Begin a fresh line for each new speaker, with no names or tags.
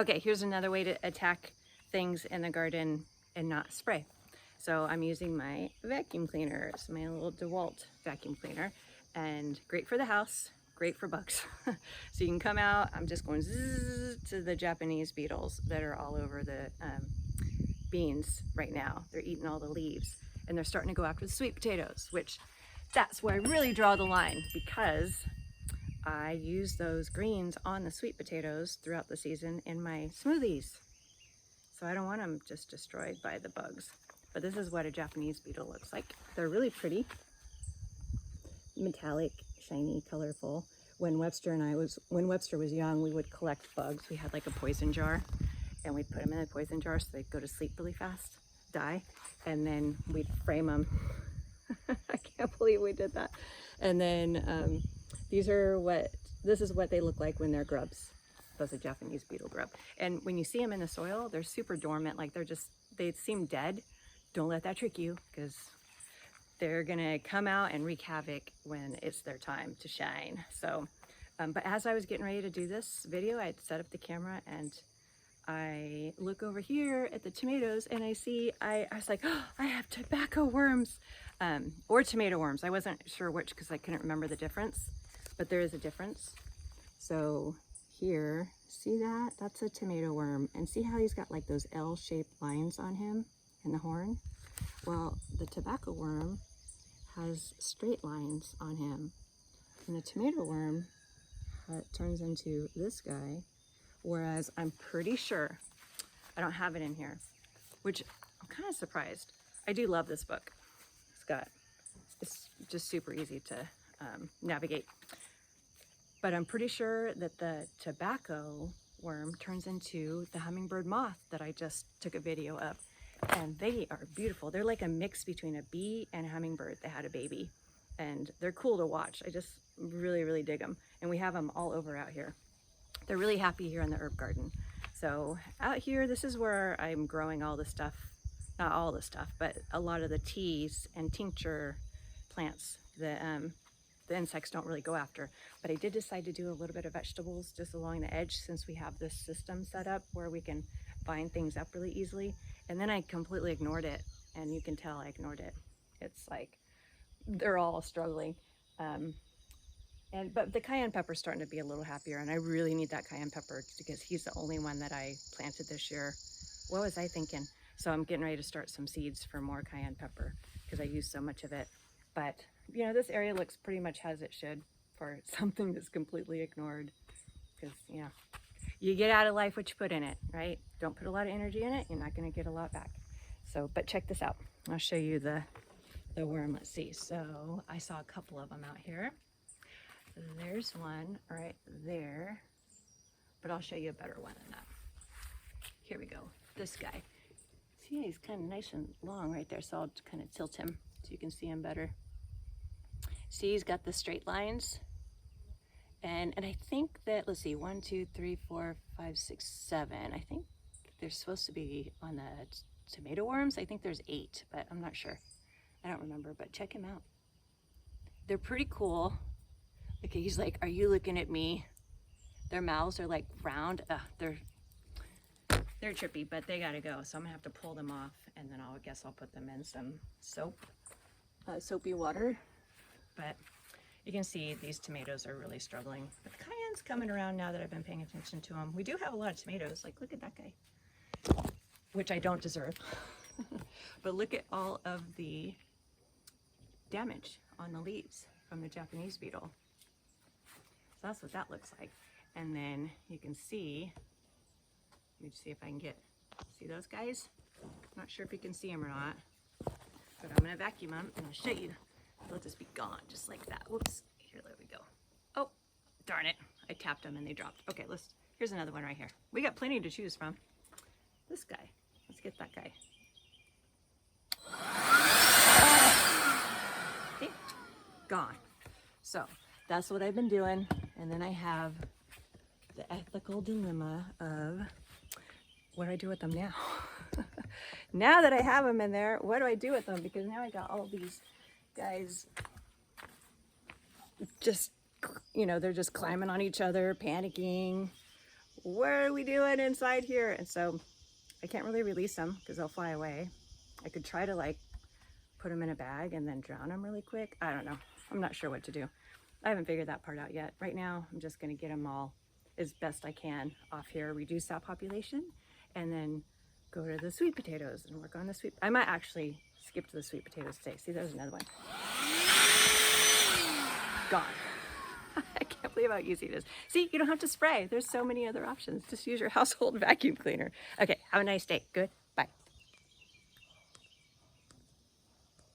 Okay, here's another way to attack things in the garden and not spray. So I'm using my vacuum cleaner. It's my little DeWalt vacuum cleaner, and great for the house, great for bugs. So you can come out, I'm just going zzz to the Japanese beetles that are all over the beans right now. They're eating all the leaves, and they're starting to go after the sweet potatoes, which that's where I really draw the line, because I use those greens on the sweet potatoes throughout the season in my smoothies. So I don't want them just destroyed by the bugs. But this is what a Japanese beetle looks like. They're really pretty, metallic, shiny, colorful. When Webster was young, we would collect bugs. We had like a poison jar, and we'd put them in a poison jar so they'd go to sleep really fast, die, and then we'd frame them. I can't believe we did that. And then this is what they look like when they're grubs. That's a Japanese beetle grub. And when you see them in the soil, they're super dormant, like they seem dead. Don't let that trick you, because they're gonna come out and wreak havoc when it's their time to shine. So, but as I was getting ready to do this video, I'd set up the camera and I look over here at the tomatoes and I was like, oh, I have tobacco worms, or tomato worms. I wasn't sure which because I couldn't remember the difference, but there is a difference. So here, see that? That's a tomato worm. And see how he's got like those L-shaped lines on him in the horn? Well, the tobacco worm has straight lines on him. And the tomato worm turns into this guy. Whereas I'm pretty sure, I don't have it in here, which I'm kind of surprised. I do love this book. It's just super easy to navigate. But I'm pretty sure that the tobacco worm turns into the hummingbird moth that I just took a video of. And they are beautiful. They're like a mix between a bee and a hummingbird. They had a baby, and they're cool to watch. I just really, really dig them. And we have them all over out here. They're really happy here in the herb garden. So out here, this is where I'm growing all the stuff, not all the stuff, but a lot of the teas and tincture plants that the insects don't really go after. But I did decide to do a little bit of vegetables just along the edge, since we have this system set up where we can bind things up really easily. And then I completely ignored it, and you can tell I ignored it. It's like they're all struggling. But the cayenne pepper is starting to be a little happier, and I really need that cayenne pepper because he's the only one that I planted this year. What was I thinking? So I'm getting ready to start some seeds for more cayenne pepper because I use so much of it. But you know, this area looks pretty much as it should for something that's completely ignored, because you know, you get out of life what you put in it, right? Don't put a lot of energy in it, you're not going to get a lot back. So, but check this out. I'll show you the worm. Let's see. So I saw a couple of them out here. There's one right there, but I'll show you a better one than that. Here we go. This guy. See, he's kind of nice and long right there, so I'll kind of tilt him so you can see him better. See, he's got the straight lines. And I think that, let's see, 1, 2, 3, 4, 5, 6, 7. I think there's supposed to be on the tomato worms. I think there's 8, but I'm not sure. I don't remember, but check him out. They're pretty cool. Okay, he's like, are you looking at me? Their mouths are like round. They're trippy, but they gotta go. So I'm gonna have to pull them off, and then I guess I'll put them in some soapy water. But you can see these tomatoes are really struggling. But the cayenne's coming around now that I've been paying attention to them. We do have a lot of tomatoes. Like, look at that guy, which I don't deserve. But look at all of the damage on the leaves from the Japanese beetle. So that's what that looks like. And then you can see, let me see if I can see those guys? I'm not sure if you can see them or not, but I'm gonna vacuum them and I'll show you. Let this be gone, just like that. Whoops, here, there we go. Oh, darn it, I tapped them and they dropped. Okay, here's another one right here. We got plenty to choose from. This guy, let's get that guy. Okay, gone. So that's what I've been doing. And then I have the ethical dilemma of what do I do with them now? Now that I have them in there, what do I do with them? Because now I got all these guys just, you know, they're just climbing on each other, panicking, what are we doing inside here? And so I can't really release them because they'll fly away. I could try to like put them in a bag and then drown them really quick. I don't know. I'm not sure what to do. I haven't figured that part out yet. Right now, I'm just gonna get them all as best I can off here, reduce that population, and then go to the sweet potatoes and work on the sweet. I might actually skip to the sweet potatoes today. See, there's another one. Gone. I can't believe how easy it is. See, you don't have to spray. There's so many other options. Just use your household vacuum cleaner. Okay, have a nice day. Good.